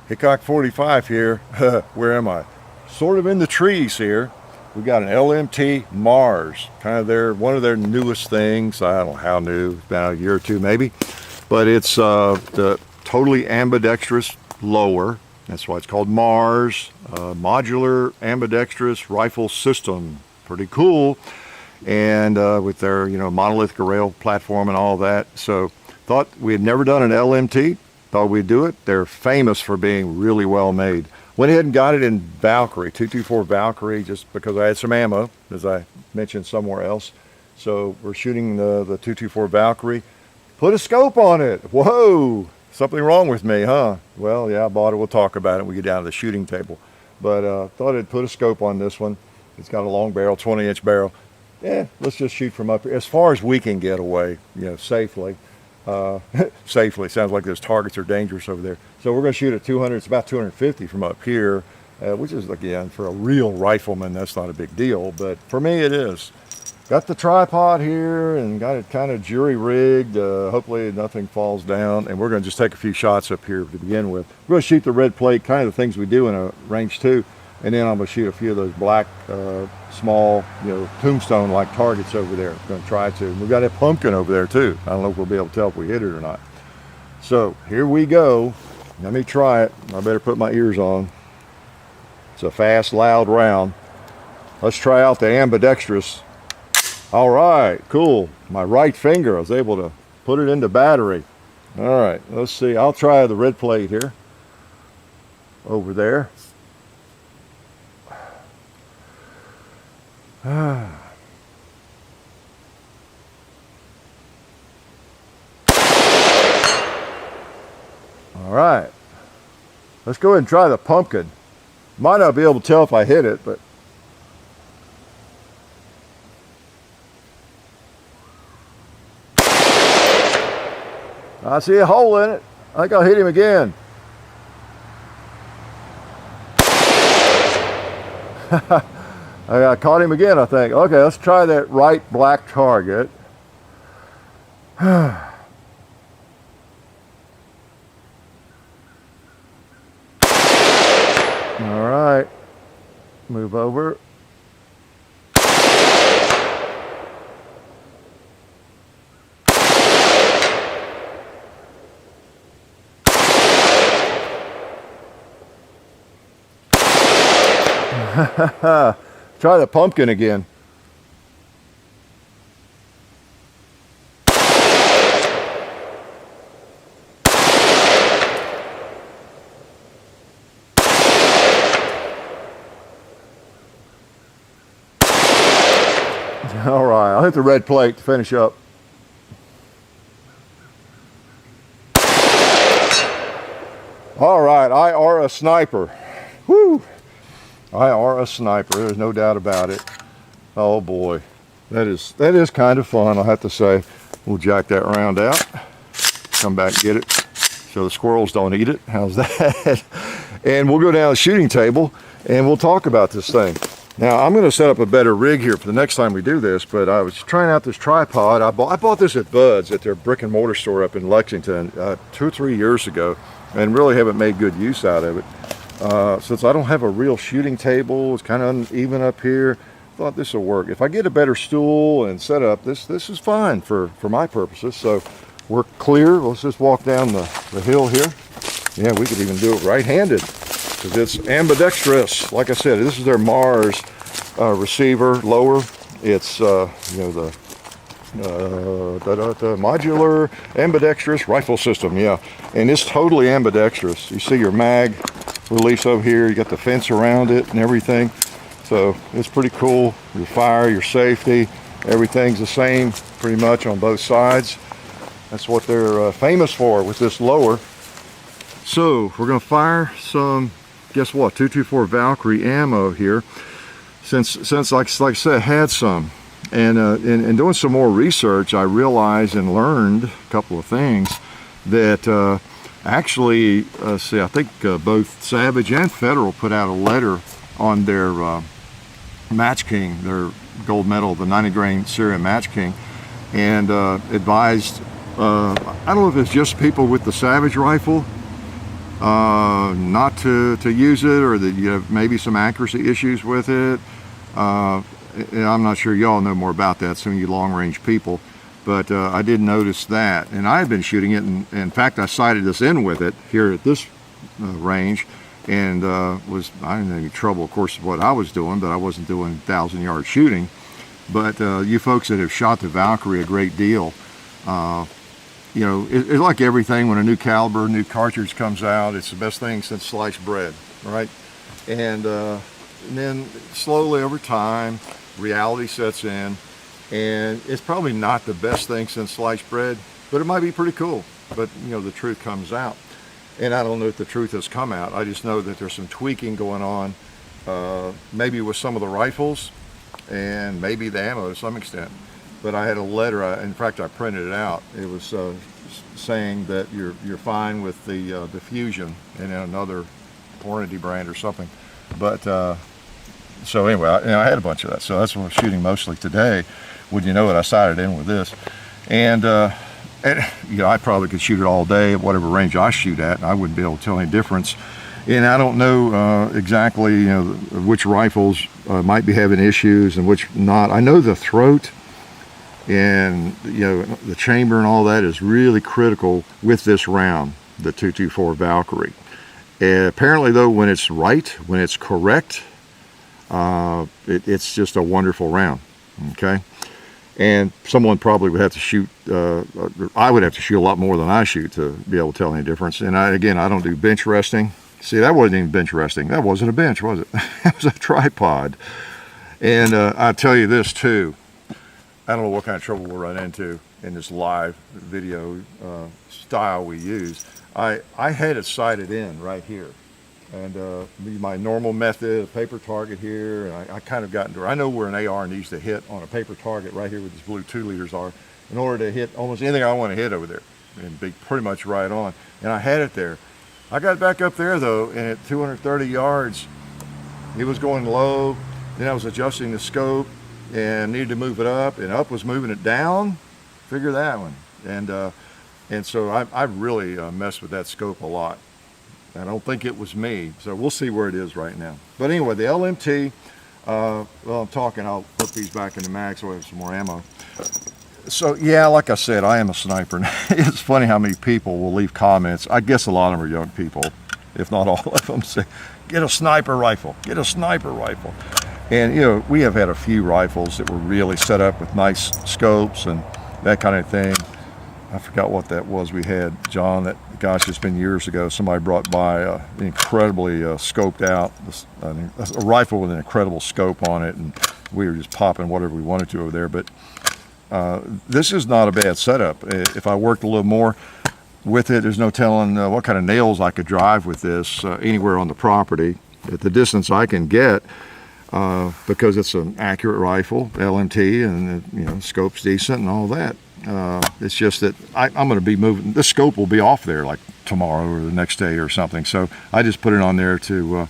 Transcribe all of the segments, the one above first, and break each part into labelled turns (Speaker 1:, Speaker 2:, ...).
Speaker 1: Hickok 45 here. Where am I? Sort of in the trees here. We got an LMT Mars, kind of one of their newest things. I don't know how new, about a year or two maybe, but it's the totally ambidextrous lower. That's why it's called Mars. Modular ambidextrous rifle system. Pretty cool. And with their monolithic rail platform and all that. So thought we had never done an LMT. Thought we'd do it. They're famous for being really well made. Went ahead and got it in Valkyrie, 224 Valkyrie, just because I had some ammo, as I mentioned somewhere else. So we're shooting the 224 Valkyrie. Put a scope on it. Whoa, something wrong with me, huh? Well, yeah, I bought it. We'll talk about it when we get down to the shooting table. But thought I'd put a scope on this one. It's got a long barrel, 20-inch barrel. Yeah, let's just shoot from up here as far as we can get away, safely. Safely. Sounds like those targets are dangerous over there. So we're going to shoot at 200. It's about 250 from up here, which is, again, for a real rifleman, that's not a big deal. But for me, it is. Got the tripod here and got it kind of jury rigged. Hopefully nothing falls down. And we're going to just take a few shots up here to begin with. We're going to shoot the red plate, kind of the things we do in a range 2. And then I'm going to shoot a few of those black, small, tombstone-like targets over there. I'm going to try to. We've got a pumpkin over there, too. I don't know if we'll be able to tell if we hit it or not. So, here we go. Let me try it. I better put my ears on. It's a fast, loud round. Let's try out the ambidextrous. All right, cool. My right finger, I was able to put it into battery. All right, let's see. I'll try the red plate here. Over there. All right, let's go ahead and try the pumpkin. Might not be able to tell if I hit it, but I see a hole in it. I think I'll hit him again. I caught him again, I think. Okay, let's try that right black target. All right, move over. Try the pumpkin again. All right, I'll hit the red plate to finish up. All right, I are a sniper. Woo! I are a sniper, there's no doubt about it. Oh boy, that is kind of fun, I'll have to say. We'll jack that round out, come back and get it so the squirrels don't eat it. How's that? And we'll go down to the shooting table and we'll talk about this thing. Now I'm going to set up a better rig here for the next time we do this, but I was trying out this tripod. I bought this at Bud's at their brick and mortar store up in Lexington 2 or 3 years ago, and really haven't made good use out of it. Since I don't have a real shooting table, it's kind of uneven up here, I thought this will work. If I get a better stool and set up, this is fine for my purposes. So we're clear. Let's just walk down the hill here. Yeah, we could even do it right-handed because it's ambidextrous. Like I said, this is their Mars receiver lower. It's the modular ambidextrous rifle system. Yeah, and it's totally ambidextrous. You see your mag release over here, you got the fence around it and everything, so it's pretty cool. Your fire, your safety, everything's the same pretty much on both sides. That's what they're famous for with this lower. So we're going to fire some, guess what, 224 Valkyrie ammo here, since like I said, had some, and in doing some more research, I realized and learned a couple of things that actually, see, I think both Savage and Federal put out a letter on their Match King, their gold medal, the 90 grain Syria Match King, and advised, I don't know if it's just people with the Savage rifle, not to use it, or that you have maybe some accuracy issues with it. I'm not sure y'all know more about that, some of you long-range people, but I did notice that, and I had been shooting it, and in fact I sighted this in with it here at this range, and I didn't have any trouble, of course, with what I was doing, but I wasn't doing 1,000-yard shooting. But you folks that have shot the Valkyrie a great deal, you know, it's like everything. When a new caliber, new cartridge comes out, it's the best thing since sliced bread, right? And then slowly over time, reality sets in, and it's probably not the best thing since sliced bread, but it might be pretty cool. But you know, the truth comes out, and I don't know if the truth has come out. I just know that there's some tweaking going on, maybe with some of the rifles, and maybe the ammo to some extent. But I had a letter, in fact I printed it out. It was saying that you're fine with the diffusion in another Hornady brand or something. But so anyway, I had a bunch of that, so that's what I'm shooting mostly today. Would you know it, I sighted in with this, and you know, I probably could shoot it all day at whatever range I shoot at, and I wouldn't be able to tell any difference. And I don't know exactly, you know, which rifles might be having issues and which not. I know the throat and, you know, the chamber and all that is really critical with this round, the 224 Valkyrie. And apparently though, when it's right, when it's correct, it's just a wonderful round, okay? And someone probably would have to shoot, I would have to shoot a lot more than I shoot to be able to tell any difference. And again, I don't do bench resting. See, that wasn't even bench resting. That wasn't a bench, was it? That was a tripod. And I'll tell you this too. I don't know what kind of trouble we'll run into in this live video style we use. I had it sighted in right here. And my normal method, a paper target here, and I kind of got into it. I know where an AR needs to hit on a paper target right here where these blue 2 liters are in order to hit almost anything I want to hit over there and be pretty much right on. And I had it there. I got back up there though, and at 230 yards, it was going low. Then I was adjusting the scope and needed to move it up, and up was moving it down. Figure that one. And so I really messed with that scope a lot. I don't think it was me, so we'll see where it is right now. But anyway, the LMT, well, I'm talking, I'll put these back in the mag so I have some more ammo. So yeah, like I said, I am a sniper. It's funny how many people will leave comments. I guess a lot of them are young people, if not all of them, say, get a sniper rifle, get a sniper rifle. And you know, we have had a few rifles that were really set up with nice scopes and that kind of thing. I forgot what that was we had, John, that, gosh, it's been years ago. Somebody brought by an incredibly scoped out, a rifle with an incredible scope on it, and we were just popping whatever we wanted to over there. But this is not a bad setup. If I worked a little more with it, there's no telling what kind of nails I could drive with this anywhere on the property at the distance I can get, because it's an accurate rifle, LMT, and you know, scope's decent and all that. It's just that I'm going to be moving, this scope will be off there like tomorrow or the next day or something. So I just put it on there to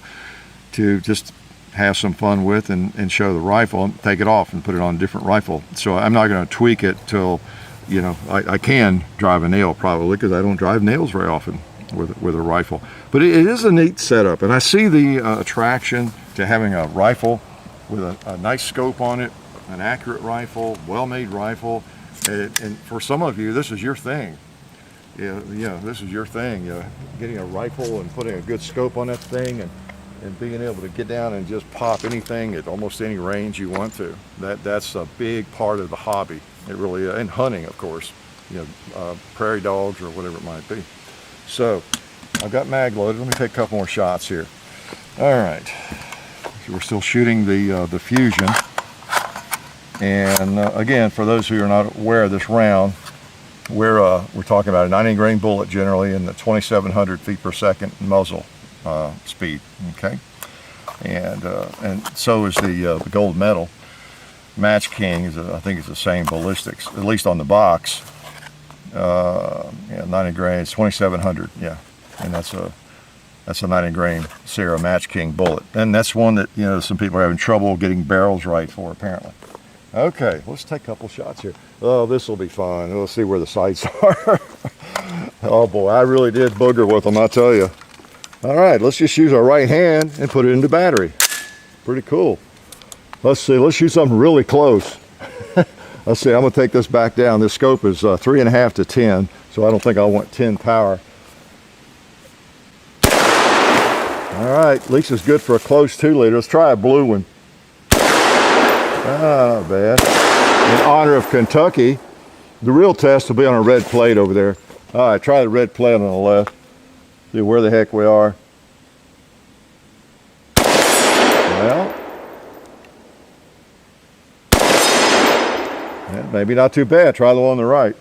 Speaker 1: just have some fun with and show the rifle and take it off and put it on a different rifle. So I'm not going to tweak it till, you know, I can drive a nail probably, because I don't drive nails very often with a rifle. But it is a neat setup, and I see the attraction to having a rifle with a nice scope on it, an accurate rifle, well-made rifle. And for some of you, this is your thing. Yeah, this is your thing. Getting a rifle and putting a good scope on that thing, and being able to get down and just pop anything at almost any range you want to. That's a big part of the hobby. It really is. And hunting, of course. You know, prairie dogs or whatever it might be. So I've got mag loaded. Let me take a couple more shots here. All right. So we're still shooting the Fusion. And again, for those who are not aware of this round, we're talking about a 90 grain bullet generally in the 2,700 feet per second muzzle speed. Okay, and so is the gold medal. Match King is I think it's the same ballistics, at least on the box. Yeah, 90 grain, it's 2,700. Yeah, and that's a 90 grain Sierra Match King bullet, and that's one that, you know, some people are having trouble getting barrels right for apparently. Okay, let's take a couple shots here. Oh, this will be fun. We'll see where the sights are. Oh boy, I really did booger with them, I tell you. All right, let's just use our right hand and put it into battery. Pretty cool. Let's see, let's shoot something really close. Let's see, I'm gonna take this back down. This scope is 3.5 to 10, so I don't think I want 10 power. All right, at least it's good for a close 2 liter. Let's try a blue one. Ah, not bad. In honor of Kentucky, the real test will be on a red plate over there. All right, try the red plate on the left. See where the heck we are. Well, yeah, maybe not too bad. Try the one on the right.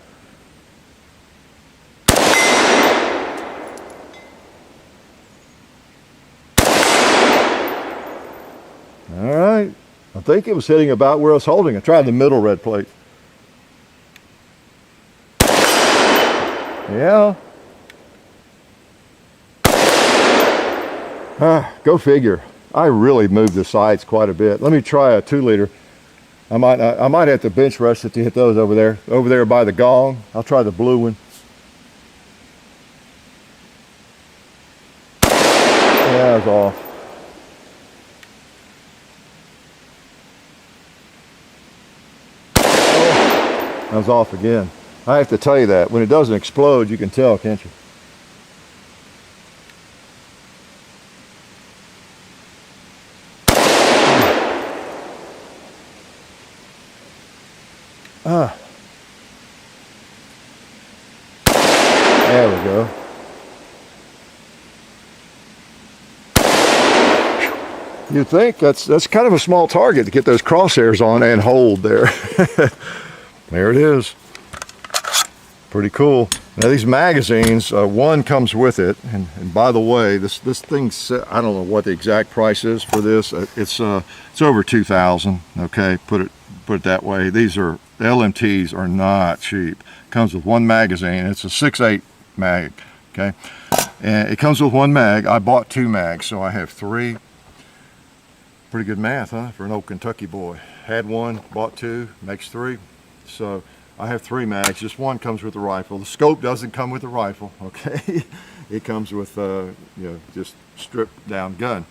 Speaker 1: All right, I think it was hitting about where I was holding it. Try the middle red plate. Yeah. Go figure. I really moved the sights quite a bit. Let me try a 2 liter. I might have to bench rush it to hit those over there by the gong. I'll try the blue one. Yeah, it's off. Oh, I was off again. I have to tell you that when it doesn't explode, you can tell, can't you? There we go. You'd think that's kind of a small target to get those crosshairs on and hold there. There it is. Pretty cool. Now these magazines, one comes with it, and by the way, this thing, I don't know what the exact price is for this. It's over 2,000. Okay, put it that way. These are LMTs are not cheap. Comes with one magazine. It's a 6.8 mag. Okay, and it comes with one mag. I bought 2 mags, so I have 3. Pretty good math, huh, for an old Kentucky boy. Had 1, bought 2, makes 3. So I have 3 mags. Just one comes with the rifle. The scope doesn't come with the rifle. Okay, it comes with you know, just stripped down gun.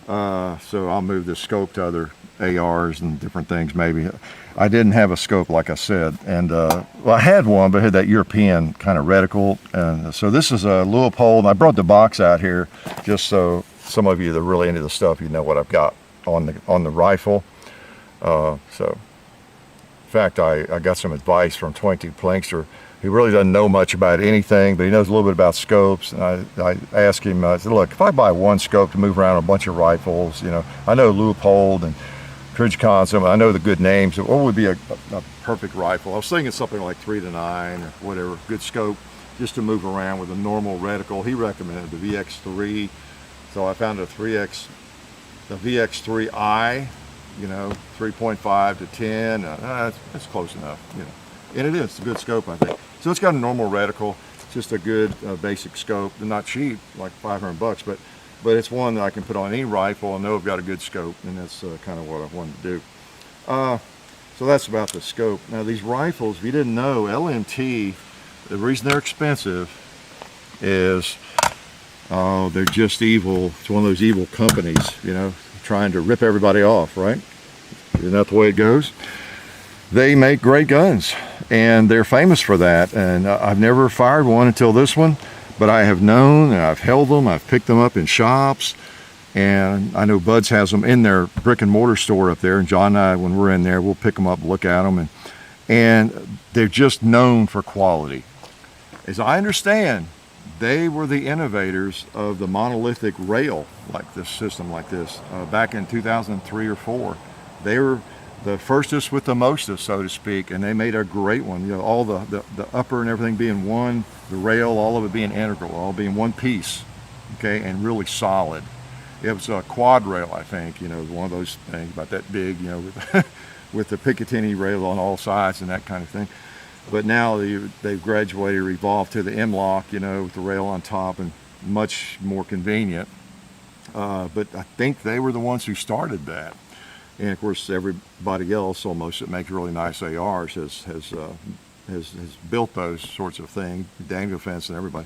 Speaker 1: So I'll move the scope to other ARs and different things maybe. I didn't have a scope, like I said, and well, I had one, but it had that European kind of reticle, and so this is a Leupold, and I brought the box out here just so some of you that are really into the stuff, you know what I've got on the rifle. So in fact, I got some advice from 22 Plinkster. He really doesn't know much about anything, but he knows a little bit about scopes. And I asked him, I said, look, if I buy one scope to move around a bunch of rifles, you know, I know Leupold and Trijicon, I know the good names. What would be a perfect rifle? I was thinking something like 3 to 9 or whatever, good scope, just to move around with a normal reticle. He recommended the VX3, so I found the VX3i, you know, 3.5 to 10. That's close enough, you know. And it is, it's a good scope, I think. So it's got a normal reticle. It's just a good basic scope. They're not cheap, like $500, but it's one that I can put on any rifle and know I've got a good scope, and that's kind of what I wanted to do. So that's about the scope. Now these rifles, if you didn't know, LMT, the reason they're expensive is they're just evil. It's one of those evil companies, you know, trying to rip everybody off, right? Isn't that the way it goes? They make great guns, and they're famous for that. And I've never fired one until this one, but I have known, and I've held them, I've picked them up in shops, and I know Bud's has them in their brick and mortar store up there, and John and I, when we're in there, we'll pick them up, look at them, and they're just known for quality. As I understand, they were the innovators of the monolithic rail, like this system like this, back in 2003 or 4. They were the firstest with the mostest, so to speak, and they made a great one. You know, all the upper and everything being one, the rail, all of it being integral, all being one piece, okay, and really solid. It was a quad rail, I think, you know, one of those things about that big, you know, with the Picatinny rail on all sides and that kind of thing. But now they've graduated or evolved to the M-lock, you know, with the rail on top, and much more convenient. But I think they were the ones who started that. And of course, everybody else almost that makes really nice ARs has built those sorts of things, Dangle Fence and everybody.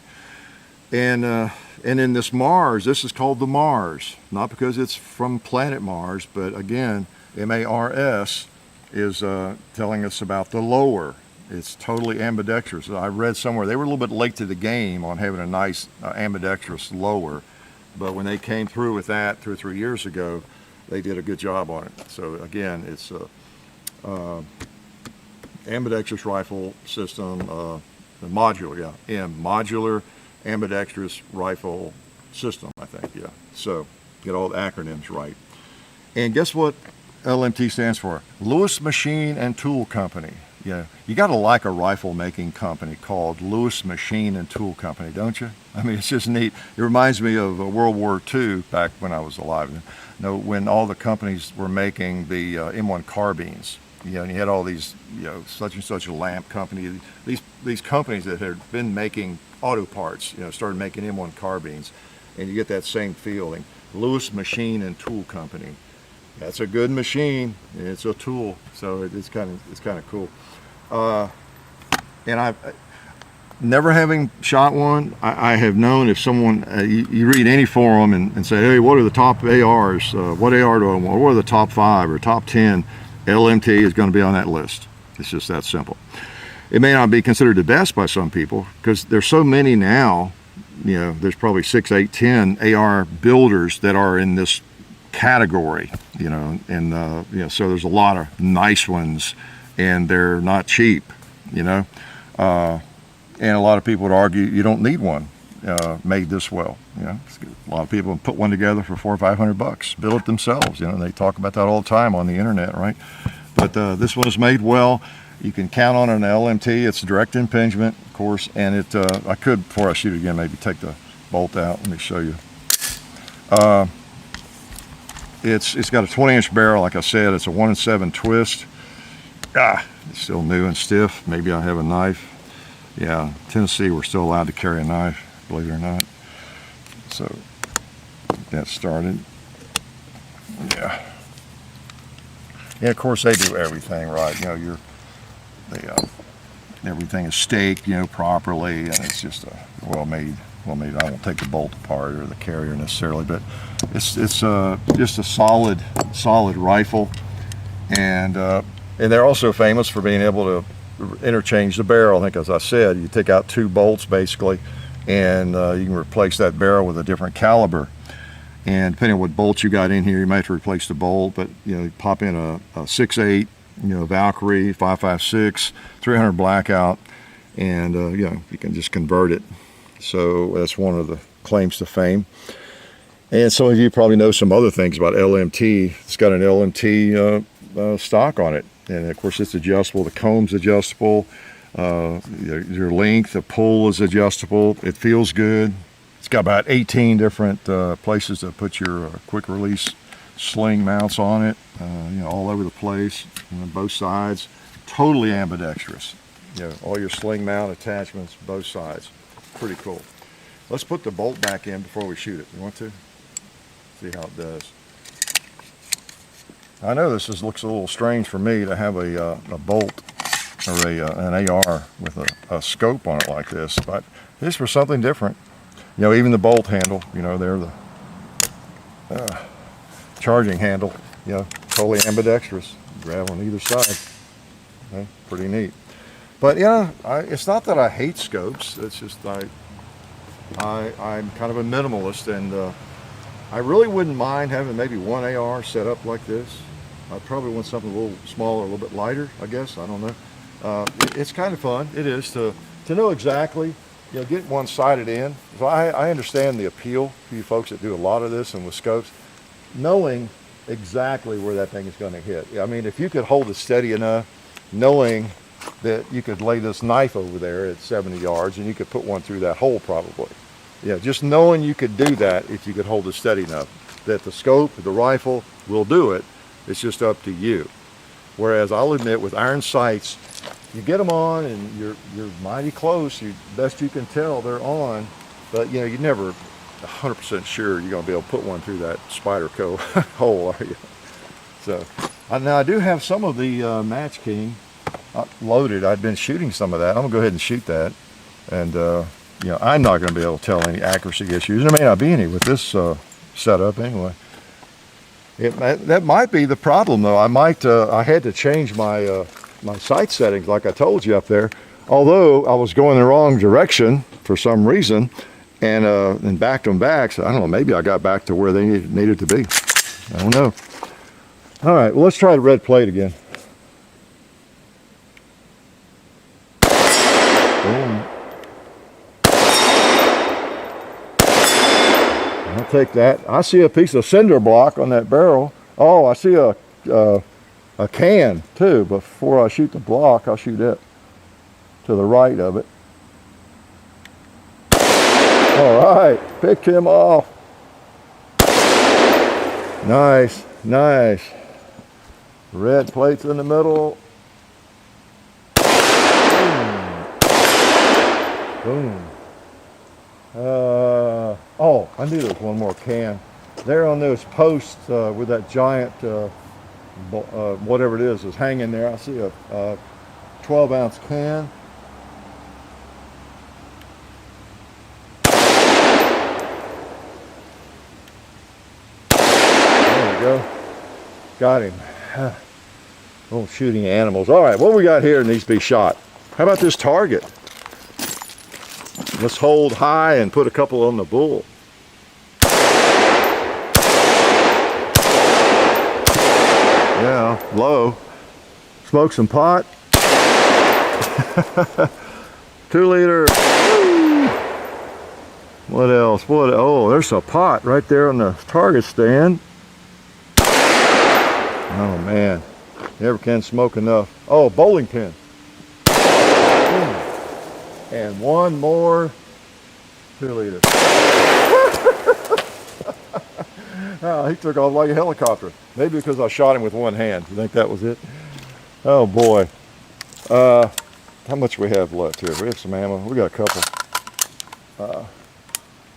Speaker 1: And in this Mars, this is called the Mars, not because it's from planet Mars, but again, MARS is telling us about the lower. It's totally ambidextrous. I read somewhere they were a little bit late to the game on having a nice ambidextrous lower, but when they came through with that 2 or 3 years ago, they did a good job on it. So again, it's a ambidextrous rifle system, modular, modular ambidextrous rifle system, I think, yeah. So get all the acronyms right. And guess what LMT stands for? Lewis Machine and Tool Company. Yeah, you got to like a rifle making company called Lewis Machine and Tool Company, don't you? I mean, it's just neat. It reminds me of World War II back when I was alive. You know, when all the companies were making the M1 carbines. You know, and you had all these, you know, such and such a lamp company. These companies that had been making auto parts, you know, started making M1 carbines, and you get that same feeling. Lewis Machine and Tool Company. That's a good machine. It's a tool, so it's kind of cool. And I've never having shot one, I have known if someone you read any forum and say, hey, what are the top ARs? What AR do I want? What are the top 5 or top 10? LMT is going to be on that list. It's just that simple. It may not be considered the best by some people because there's so many now. You know, there's probably 6, 8, 10 AR builders that are in this category. You know, and you know, so there's a lot of nice ones, and they're not cheap. You know, and a lot of people would argue you don't need one made this well. You know, a lot of people put one together for $400 or $500, build it themselves. You know, they talk about that all the time on the internet, right? But this one is made well. You can count on an LMT. It's direct impingement, of course, and it. I could, before I shoot it again, maybe take the bolt out. Let me show you. It's got a 20-inch barrel, like I said. It's a 1-in-7 twist. It's still new and stiff. Maybe I have a knife. Yeah, Tennessee, we're still allowed to carry a knife, believe it or not. So get that started. Yeah. Yeah, of course they do everything right. You know, everything is staked, you know, properly, and it's just a well made. I won't take the bolt apart or the carrier necessarily, but it's just a solid rifle, and they're also famous for being able to interchange the barrel. I think, as I said, you take out 2 bolts basically, and you can replace that barrel with a different caliber. And depending on what bolt you got in here, you might have to replace the bolt, but you know, you pop in a 6.8, you know, Valkyrie 5.56, 300 blackout, and you know, you can just convert it. So that's one of the claims to fame. And some of you probably know some other things about LMT. It's got an LMT stock on it, and of course it's adjustable. The comb's adjustable. Your length, the pull is adjustable. It feels good. It's got about 18 different places to put your quick release sling mounts on it. You know, all over the place, on both sides. Totally ambidextrous. You know, all your sling mount attachments, both sides. Pretty cool. Let's put the bolt back in before we shoot it. You want to? See how it does. I know this looks a little strange for me to have a bolt or an AR with a scope on it like this, but this for something different. You know, even the bolt handle, you know, they're the charging handle, you know, totally ambidextrous. Grab on either side. Okay, pretty neat. But yeah, it's not that I hate scopes. It's just I'm kind of a minimalist, and I really wouldn't mind having maybe one AR set up like this. I probably want something a little smaller, a little bit lighter, I guess. I don't know. It's kind of fun. It is to know exactly, you know, get one sighted in. So I understand the appeal for you folks that do a lot of this and with scopes, knowing exactly where that thing is going to hit. I mean, if you could hold it steady enough, knowing that you could lay this knife over there at 70 yards and you could put one through that hole probably. Yeah, just knowing you could do that if you could hold it steady enough. That the scope, the rifle will do it. It's just up to you. Whereas I'll admit with iron sights, you get them on and you're mighty close. Best you can tell they're on, but you know, you're never 100% sure you're going to be able to put one through that spider hole, are you? So now I do have some of the Match King loaded. I've been shooting some of that. I'm gonna go ahead and shoot that, and you know, I'm not going to be able to tell any accuracy issues. There may not be any with this setup anyway. That might be the problem though. I had to change my my sight settings like I told you up there. Although I was going the wrong direction for some reason, and backed them back. So I don't know, maybe I got back to where they needed to be. I don't know. All right, well, let's try the red plate again. Boom. I'll take that. I see a piece of cinder block on that barrel. Oh, I see a can too. Before I shoot the block, I'll shoot it to the right of it. All right, picked him off. Nice, nice. Red plates in the middle. Boom. Boom. Oh, I knew there was one more can. There on those posts with that giant, whatever it is hanging there. I see a 12-ounce can. Go. Got him. Oh, shooting animals. All right, what we got here needs to be shot. How about this target? Let's hold high and put a couple on the bull. Yeah, low. Smoke some pot. 2-liter. What else? What? Oh, there's a pot right there on the target stand. Oh man, never can smoke enough. Oh, bowling pin. And one more 2-liter. Oh, he took off like a helicopter. Maybe because I shot him with one hand. You think that was it? Oh boy. How much we have left here? We have some ammo. We got a couple.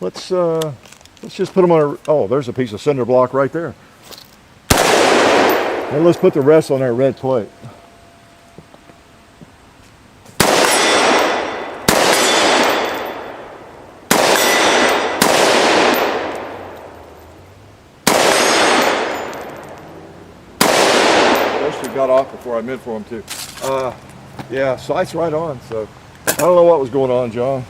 Speaker 1: Let's just put them on. Oh, there's a piece of cinder block right there. And let's put the rest on our red plate. Those two got off before I meant for them to. Yeah, sight's right on. So I don't know what was going on, John.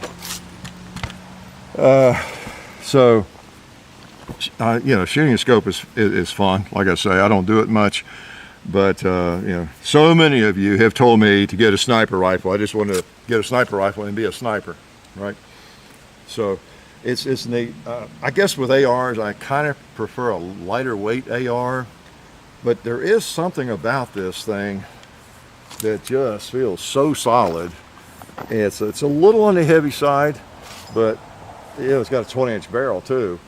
Speaker 1: You know, shooting a scope is fun. Like I say, I don't do it much, but you know, so many of you have told me to get a sniper rifle. I just want to get a sniper rifle and be a sniper, right? So it's neat. I guess with ARs, I kind of prefer a lighter weight AR, but there is something about this thing that just feels so solid. It's a little on the heavy side, but yeah, it's got a 20-inch barrel too.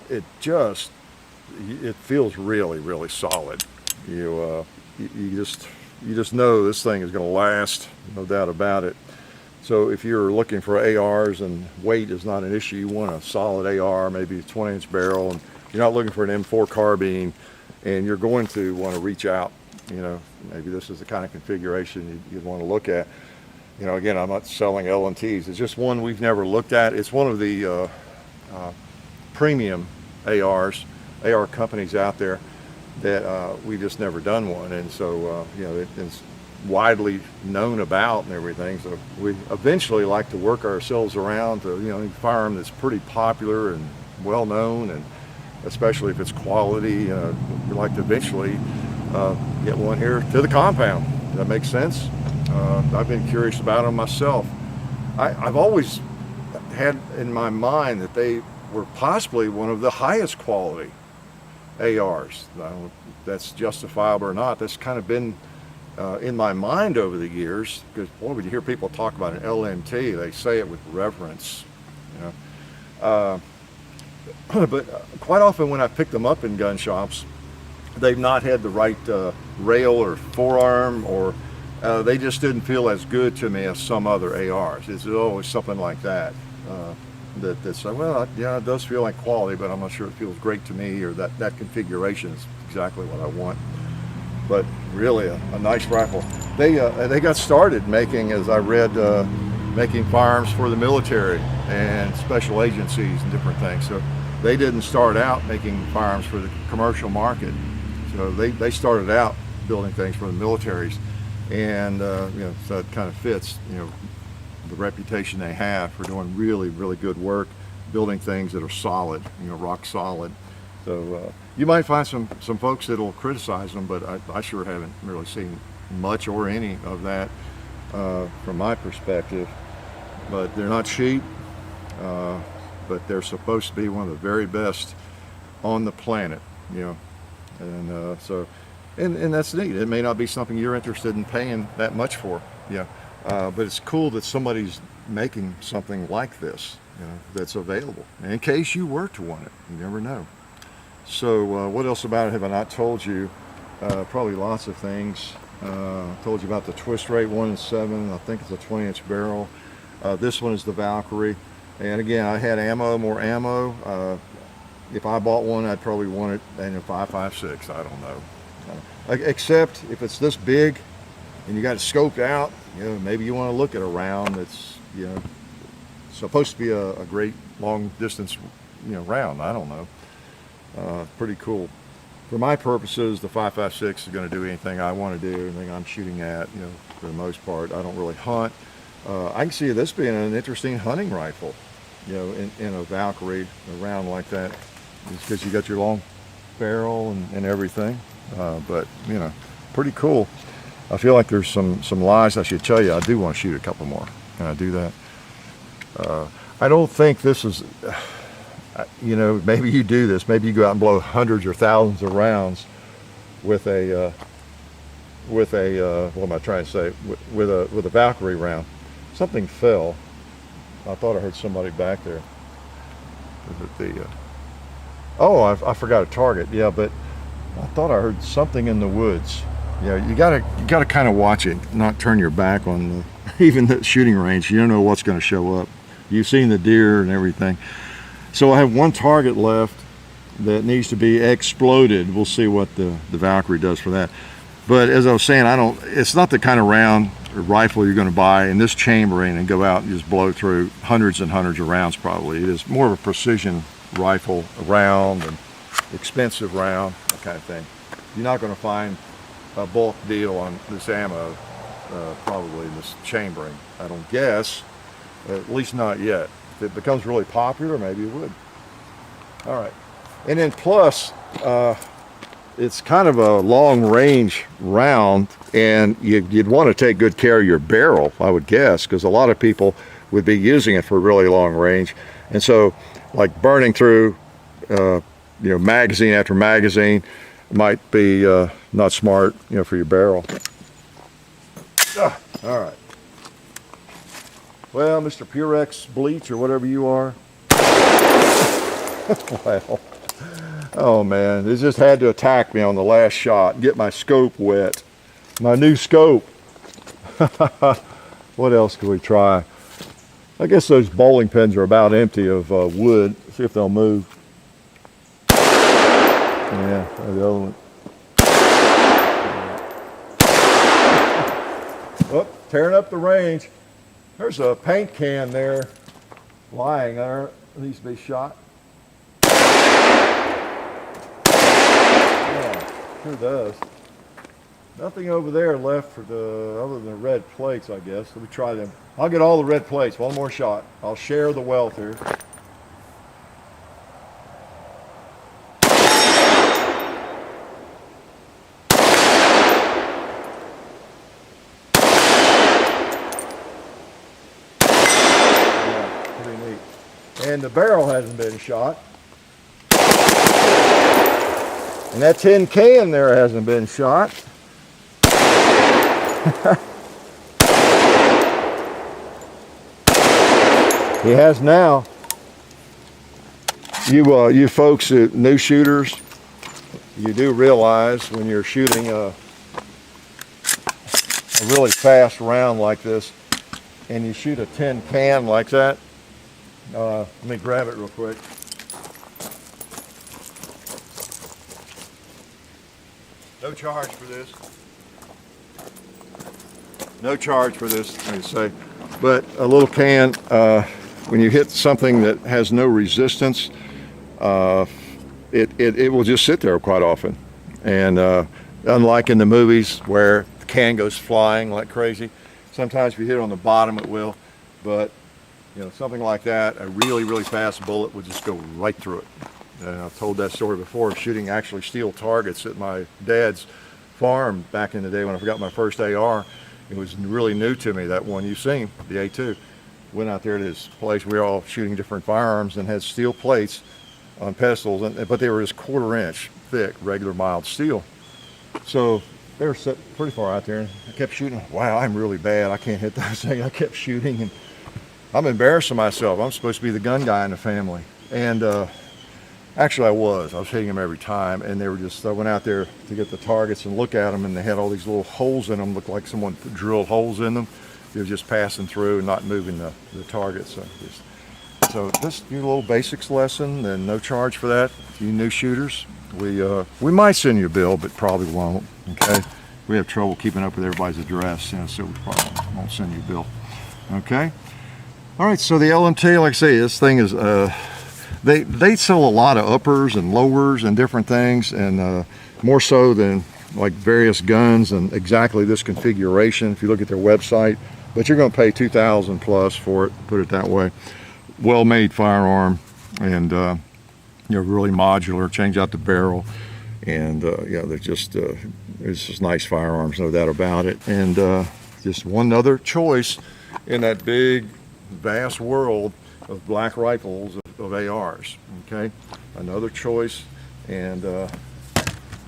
Speaker 1: It feels really, really solid. You just know this thing is going to last, no doubt about it. So if you're looking for ARs and weight is not an issue, you want a solid AR, maybe a 20-inch barrel, and you're not looking for an M4 carbine, and you're going to want to reach out. You know, maybe this is the kind of configuration you'd want to look at. You know, again, I'm not selling LMTs. It's just one we've never looked at. It's one of the premium AR companies out there that we've just never done one, and so you know, it's widely known about and everything. So we eventually like to work ourselves around to, you know, a firearm that's pretty popular and well known, and especially if it's quality. We like to eventually get one here to the compound. Does that make sense? I've been curious about them myself. I've always had in my mind that they were possibly one of the highest quality ARs. I don't know if that's justifiable or not. That's kind of been in my mind over the years, because boy, when you hear people talk about an LMT, they say it with reverence, you know. But quite often when I pick them up in gun shops, they've not had the right rail or forearm, or they just didn't feel as good to me as some other ARs. It's always something like that. That's like, well, yeah, it does feel like quality, but I'm not sure it feels great to me, or that configuration is exactly what I want. But really, a nice rifle. They got started making, as I read, making firearms for the military and special agencies and different things. So they didn't start out making firearms for the commercial market. So they started out building things for the militaries, and you know, so it kind of fits, you know, the reputation they have for doing really, really good work, building things that are solid, you know, rock solid. So you might find some folks that'll criticize them, but I sure haven't really seen much or any of that from my perspective. But they're not cheap, but they're supposed to be one of the very best on the planet, you know. And so, and that's neat. It may not be something you're interested in paying that much for, yeah. But it's cool that somebody's making something like this, you know, that's available. And in case you were to want it, you never know. So what else about it have I not told you? Probably lots of things. Told you about the twist rate 1-7. I think it's a 20-inch barrel. This one is the Valkyrie. And again, I had more ammo. If I bought one, I'd probably want it in a 5.56. I don't know. Except if it's this big and you got it scoped out, you know, maybe you want to look at a round that's, you know, supposed to be a great long distance, you know, round. I don't know. Pretty cool. For my purposes, the 5.56 is going to do anything I want to do, anything I'm shooting at, you know, for the most part. I don't really hunt. I can see this being an interesting hunting rifle, you know, in a Valkyrie, a round like that. It's because you got your long barrel and everything. But, you know, pretty cool. I feel like there's some lies I should tell you. I do want to shoot a couple more. Can I do that? I don't think this is, you know, maybe you do this. Maybe you go out and blow hundreds or thousands of rounds with a what am I trying to say? With a Valkyrie round. Something fell. I thought I heard somebody back there. Is it the? Oh, I forgot a target. Yeah, but I thought I heard something in the woods. Yeah, you gotta kind of watch it, not turn your back on even the shooting range. You don't know what's going to show up. You've seen the deer and everything. So I have one target left that needs to be exploded. We'll see what the Valkyrie does for that. But as I was saying, it's not the kind of round or rifle you're going to buy in this chambering and go out and just blow through hundreds and hundreds of rounds probably. It is more of a precision rifle, a round, and expensive round, that kind of thing. You're not going to find a bulk deal on this ammo, probably in this chambering, I don't guess, at least not yet. If it becomes really popular, maybe it would. All right, and then plus, it's kind of a long range round, and you'd want to take good care of your barrel, I would guess, because a lot of people would be using it for really long range. And so, like burning through, you know, magazine after magazine might be not smart, you know, for your barrel. All right. Well, Mr. Purex Bleach or whatever you are. Well, oh man, it just had to attack me on the last shot and get my scope wet. My new scope. What else can we try? I guess those bowling pins are about empty of wood. See if they'll move. Yeah, the other one. Oh, tearing up the range. There's a paint can there lying there. It needs to be shot. Yeah, sure does. Nothing over there left for other than the red plates, I guess. Let me try them. I'll get all the red plates. One more shot. I'll share the wealth here. Yeah, pretty neat. And the barrel hasn't been shot. And that tin can there hasn't been shot. He has now. You folks, new shooters, you do realize when you're shooting a really fast round like this, and you shoot a tin can like that. Let me grab it real quick. No charge for this. No charge for this, let me say. But a little can, when you hit something that has no resistance, it will just sit there quite often. And unlike in the movies where the can goes flying like crazy, sometimes if you hit it on the bottom it will, but you know, something like that, a really, really fast bullet would just go right through it. And I've told that story before, of shooting actually steel targets at my dad's farm back in the day when I got my first AR. It was really new to me, that one you've seen, the A2. Went out there to this place, we were all shooting different firearms and had steel plates on pedestals, but they were just 1/4 inch thick, regular mild steel. So they were set pretty far out there, and I kept shooting. Wow, I'm really bad, I can't hit those things. I kept shooting, and I'm embarrassing myself. I'm supposed to be the gun guy in the family. And actually I was hitting them every time, and they were just, I went out there to get the targets and look at them, and they had all these little holes in them, looked like someone drilled holes in them. They were just passing through and not moving the target. So just your little basics lesson, and no charge for that. You new shooters, we might send you a bill, but probably won't. Okay, we have trouble keeping up with everybody's address, you know, so we probably won't send you a bill. Okay. All right, so the LMT, like I say, this thing is, they sell a lot of uppers and lowers and different things, and more so than like various guns and exactly this configuration if you look at their website. But you're going to pay $2,000 plus for it, put it that way. Well-made firearm, and you know, really modular. Change out the barrel, and yeah, they're just it's just nice firearms, no doubt about it. And just one other choice in that big, vast world of black rifles of ARs. Okay, another choice, and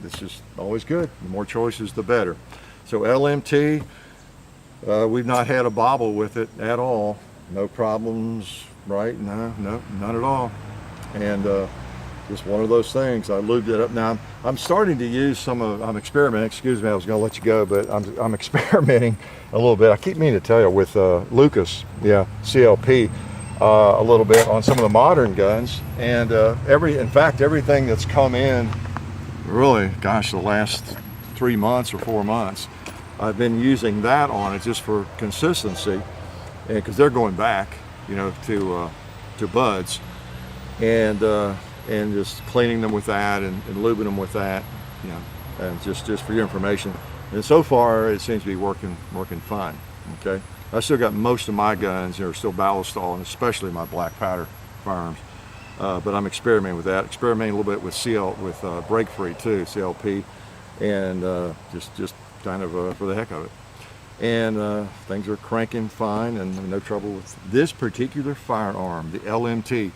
Speaker 1: it's just always good. The more choices, the better. So LMT, we've not had a bobble with it at all. No problems, right? No, none at all. And just one of those things. I lubed it up. Now I'm starting to use some of, I'm experimenting, excuse me, I was going to let you go, but I'm experimenting a little bit. I keep meaning to tell you with Lucas, yeah, CLP, a little bit on some of the modern guns. And in fact, everything that's come in, really, gosh, the last 3 months or 4 months, I've been using that on it just for consistency, and because they're going back, you know, to buds, and just cleaning them with that and lubing them with that, you know, and just for your information. And so far, it seems to be working fine. Okay, I still got most of my guns that are still ballistol, and especially my black powder firearms. But I'm experimenting with that. Experimenting a little bit with break free too, CLP, and just kind of for the heck of it. And things are cranking fine, and no trouble with this particular firearm, the LMT,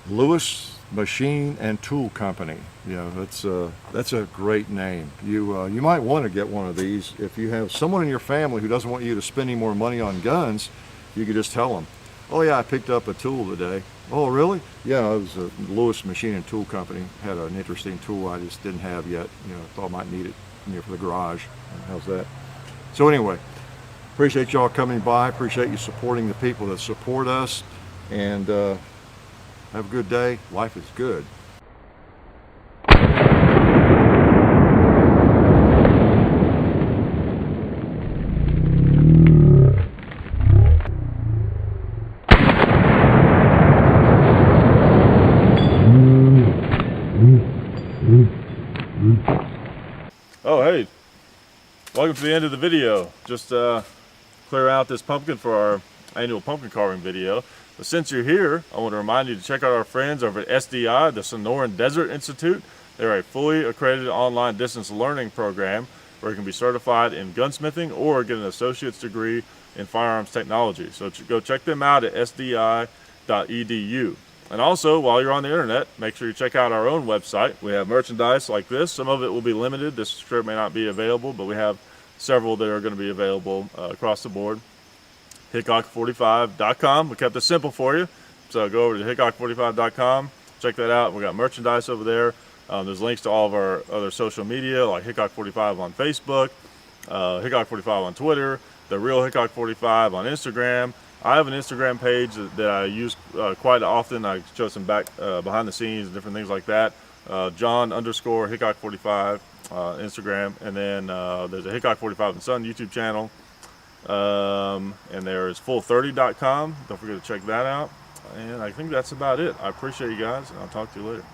Speaker 1: Lewis Machine and Tool Company. You know, that's a great name. You might want to get one of these if you have someone in your family who doesn't want you to spend any more money on guns. You could just tell them, "Oh yeah, I picked up a tool today." "Oh really?" "Yeah, it was a Lewis Machine and Tool Company. Had an interesting tool I just didn't have yet. You know, thought I might need it, you know, for the garage." How's that? So anyway, appreciate y'all coming by. Appreciate you supporting the people that support us, and have a good day. Life is good.
Speaker 2: Oh, hey, welcome to the end of the video. Just clear out this pumpkin for our annual pumpkin carving video. But since you're here, I want to remind you to check out our friends over at SDI, the Sonoran Desert Institute. They're a fully accredited online distance learning program where you can be certified in gunsmithing or get an associate's degree in firearms technology. So go check them out at sdi.edu. And also, while you're on the internet, make sure you check out our own website. We have merchandise like this. Some of it will be limited. This shirt may not be available, but we have several that are going to be available across the board. Hickok45.com. We kept it simple for you. So go over to Hickok45.com. Check that out. We got merchandise over there. There's links to all of our other social media, like Hickok45 on Facebook, Hickok45 on Twitter, The Real Hickok45 on Instagram. I have an Instagram page that I use quite often. I show some behind the scenes and different things like that. John_Hickok45 Instagram. And then there's a Hickok45 and Son YouTube channel. And there is full30.com. Don't forget to check that out. And I think that's about it. I appreciate you guys, and I'll talk to you later.